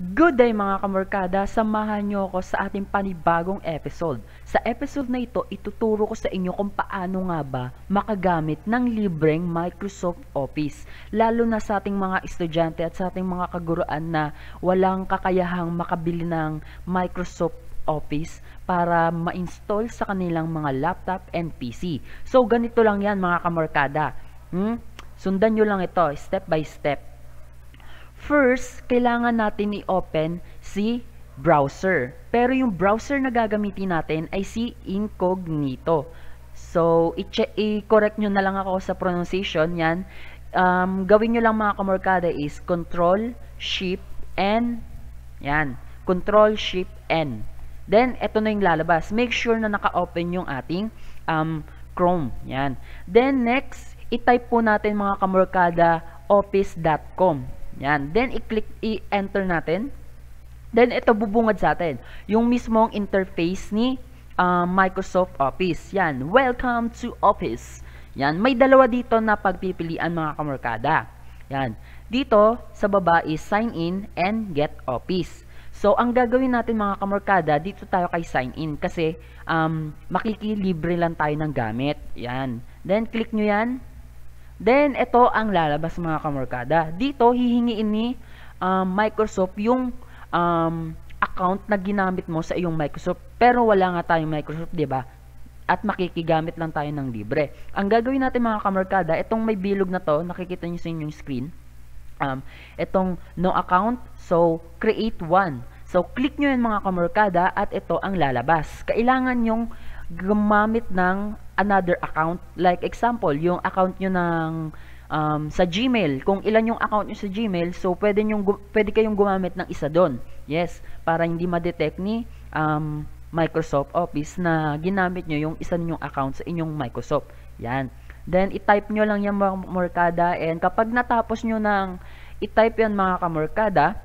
Good day mga kamorkada, samahan nyo ako sa ating panibagong episode. Sa episode na ito, ituturo ko sa inyo kung paano nga ba makagamit ng libreng Microsoft Office. Lalo na sa ating mga estudyante at sa ating mga kaguruan na walang kakayahang makabili ng Microsoft Office para ma-install sa kanilang mga laptop and PC. So ganito lang yan mga kamorkada. Sundan nyo lang ito, step by step. First, kailangan natin i-open si browser. Pero yung browser na gagamitin natin ay si Incognito. So, i-correct nyo na lang ako sa pronunciation. Yan. Gawin nyo lang mga kamorkada is Control, Shift, N. Yan. Control, Shift, N. Then, ito na yung lalabas. Make sure na naka-open yung ating Chrome. Yan. Then, next, i-type po natin mga kamorkada office.com. Yan. Then, i-enter natin. Then, ito bubungad sa atin. Yung mismong interface ni Microsoft Office. Yan. Welcome to Office. Yan. May dalawa dito na pagpipilian mga kamorkada. Yan. Dito, sa baba is sign in and get Office. So, ang gagawin natin mga kamorkada, dito tayo kay sign in. Kasi, makikilibre lang tayo ng gamit. Yan. Then, click nyo yan. Then, ito ang lalabas mga kamorkada. Dito, hihingiin ni Microsoft yung account na ginamit mo sa iyong Microsoft. Pero wala nga tayong Microsoft, diba? At makikigamit lang tayo ng libre. Ang gagawin natin mga kamorkada, itong may bilog na to, nakikita nyo sa inyong screen. Itong no account, so create one. So, click nyo yan mga kamorkada at ito ang lalabas. Kailangan yung gumamit ng another account. Like example, yung account nyo ng sa Gmail. Kung ilan yung account nyo sa Gmail, so pwede kayong gumamit ng isa doon. Yes, para hindi ma-detect ni Microsoft Office na ginamit nyo yung isa ninyong account sa inyong Microsoft. Yan. Then, i-type nyo lang yung mga kamorkada and kapag natapos nyo ng i-type yan mga kamorkada,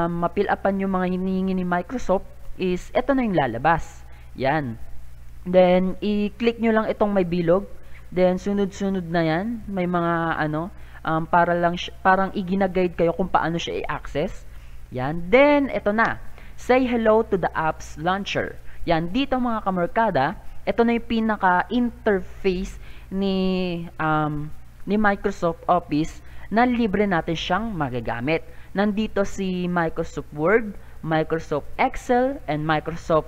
ma-fill upan yung mga hinihingi ni Microsoft is, eto na yung lalabas. Yan. Then, i-click nyo lang itong may bilog. Then, sunod-sunod na yan. May mga, parang i-gina-guide kayo kung paano siya i-access. Yan. Then, ito na. Say hello to the apps launcher. Yan. Dito mga kamorkada, ito na yung pinaka-interface ni Microsoft Office na libre natin siyang magagamit. Nandito si Microsoft Word, Microsoft Excel, and Microsoft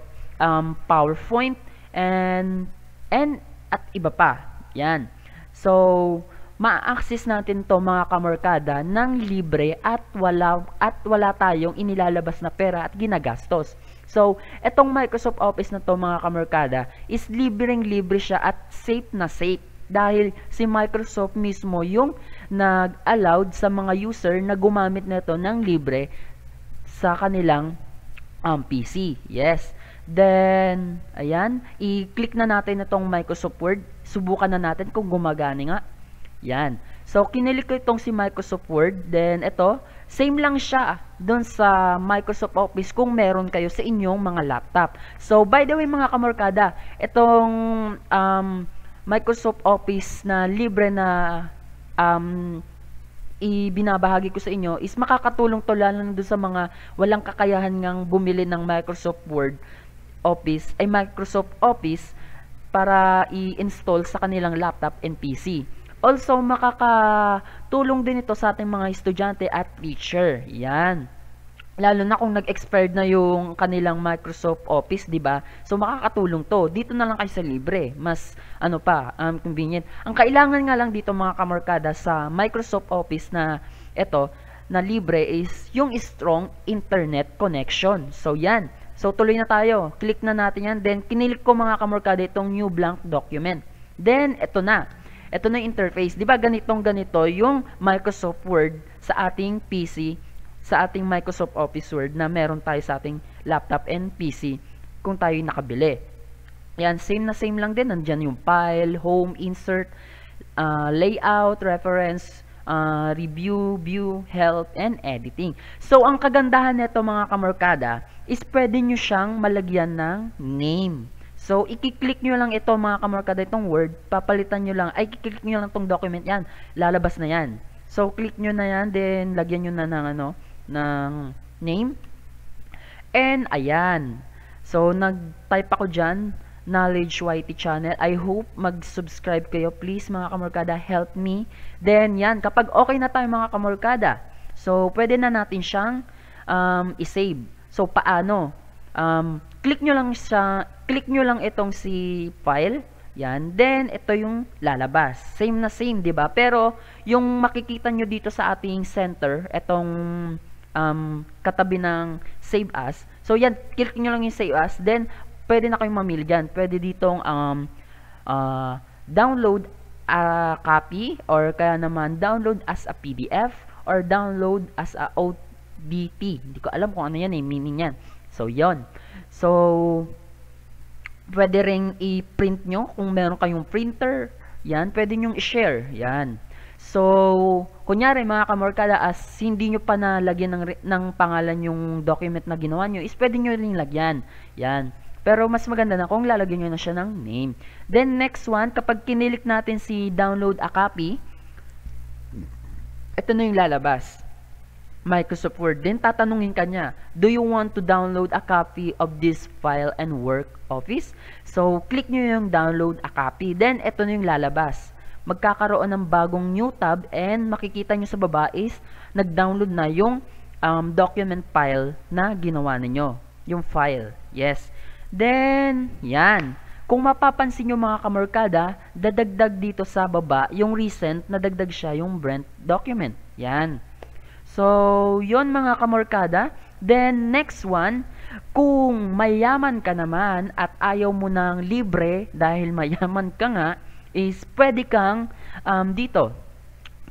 PowerPoint, and at iba pa. Yan. So, ma-access natin to mga kamorkada ng libre at wala tayong inilalabas na pera at ginagastos. So, etong Microsoft Office na to mga kamorkada is libreng-libre siya at safe na safe. Dahil si Microsoft mismo yung nag-allowed sa mga user na gumamit nito ng libre sa kanilang PC. Yes. Then, ayan, i-click na natin itong Microsoft Word. Subukan na natin kung gumagana nga. Yan. So, kinilik ko itong si Microsoft Word. Then, ito, same lang siya doon sa Microsoft Office kung meron kayo sa inyong mga laptop. So, by the way mga kamorkada, itong Microsoft Office na libre na ibinabahagi ko sa inyo is makakatulong to lalo na doon sa mga walang kakayahan ngang bumili ng Microsoft Word Office ay Microsoft Office para i-install sa kanilang laptop and PC. Also, makakatulong din ito sa ating mga estudyante at teacher. Yan. Lalo na kung nag-expired na yung kanilang Microsoft Office, di ba? So, makakatulong to. Dito na lang kayo sa libre. Mas, convenient. Ang kailangan nga lang dito mga kamorkada sa Microsoft Office na ito, na libre is yung strong internet connection. So, yan. So, tuloy na tayo. Click na natin yan. Then, kinilik ko mga kamorkada itong new blank document. Then, ito na. Ito na yung interface. Di ba ganito yung Microsoft Word sa ating PC, sa ating Microsoft Office Word na meron tayo sa ating laptop and PC kung tayo nakabili. Yan, same na same lang din. Nandyan yung file, home, insert, layout, reference, review, view, help, and editing. So, ang kagandahan nito mga kamorkada is pwede nyo siyang malagyan ng name. So, i-click nyo lang ito mga kamorkada, itong Word, papalitan nyo lang, ay i-click nyo lang itong document yan, lalabas na yan. So, click nyo na yan, then lagyan nyo na ng name. And ayan. So nag-type ako dyan, Knowledge YT channel. I hope mag-subscribe kayo. Please mga kamorkada, help me. Then yan, kapag okay na tayo mga kamorkada, so pwede na natin siyang i-save. So paano? Click nyo lang itong si file. Yan. Then ito yung lalabas. Same na same, 'di ba? Pero yung makikita nyo dito sa ating center, itong katabi ng save as. So yan, click nyo lang yung save as. Then pwede na kayong mamili dyan. Pwede ditong download a copy, or kaya naman download as a PDF, or download as a ODT. Hindi ko alam kung ano yan meaning yan. So yon. So pwede ring i-print nyo kung meron kayong printer. Yan, pwede nyong i-share. Yan. So, kunyari mga kamorkada, as hindi nyo pa nalagyan ng pangalan yung document na ginawa nyo, is pwede nyo ring lagyan. Yan. Pero mas maganda na kung lalagyan nyo na siya ng name. Then next one, kapag kinilik natin si download a copy, ito na yung lalabas. Microsoft Word. Then tatanungin ka niya, do you want to download a copy of this file and work office? So click nyo yung download a copy. Then ito na yung lalabas. Magkakaroon ng bagong new tab, and makikita nyo sa baba is nag-download na yung document file na ginawa ninyo. Yung file. Yes. Then, yan. Kung mapapansin nyo mga kamorkada, dadagdag dito sa baba yung recent, nadagdag siya yung Brent document. Yan. So, yon mga kamorkada. Then, next one, kung mayaman ka naman at ayaw mo ng libre dahil mayaman ka nga, is pwede kang dito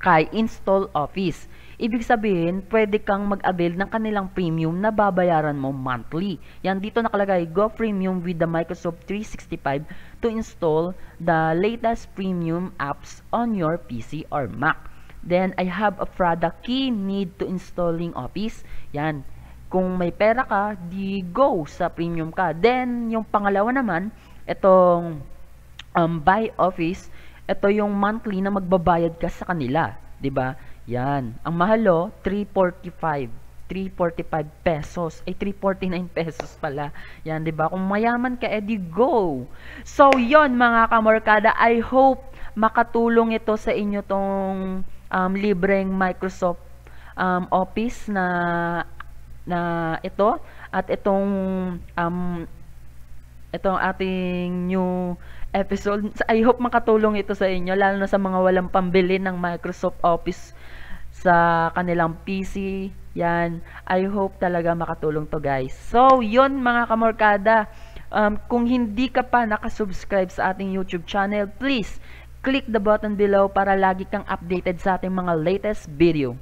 kay Install Office. Ibig sabihin, pwede kang mag-avail ng kanilang premium na babayaran mo monthly. Yan, dito nakalagay, Go Premium with the Microsoft 365 to install the latest premium apps on your PC or Mac. Then, I have a product key need to installing Office. Yan, kung may pera ka, di go sa premium ka. Then, yung pangalawa naman, itong buy Office, ito yung monthly na magbabayad ka sa kanila. 'Di ba? Yan. Ang mahalo, 345 pesos. Ay, 349 pesos pala. Yan, 'di ba? Kung mayaman ka, edi go. So, yon mga kamorkada. I hope makatulong ito sa inyo tong libreng Microsoft Office na ito, at itong ating new episode. I hope makatulong ito sa inyo, lalo na sa mga walang pambili ng Microsoft Office sa kanilang PC. Yan, I hope talaga makatulong to guys. So, yun mga kamorkada. Kung hindi ka pa nakasubscribe sa ating YouTube channel, please click the button below para lagi kang updated sa ating mga latest video.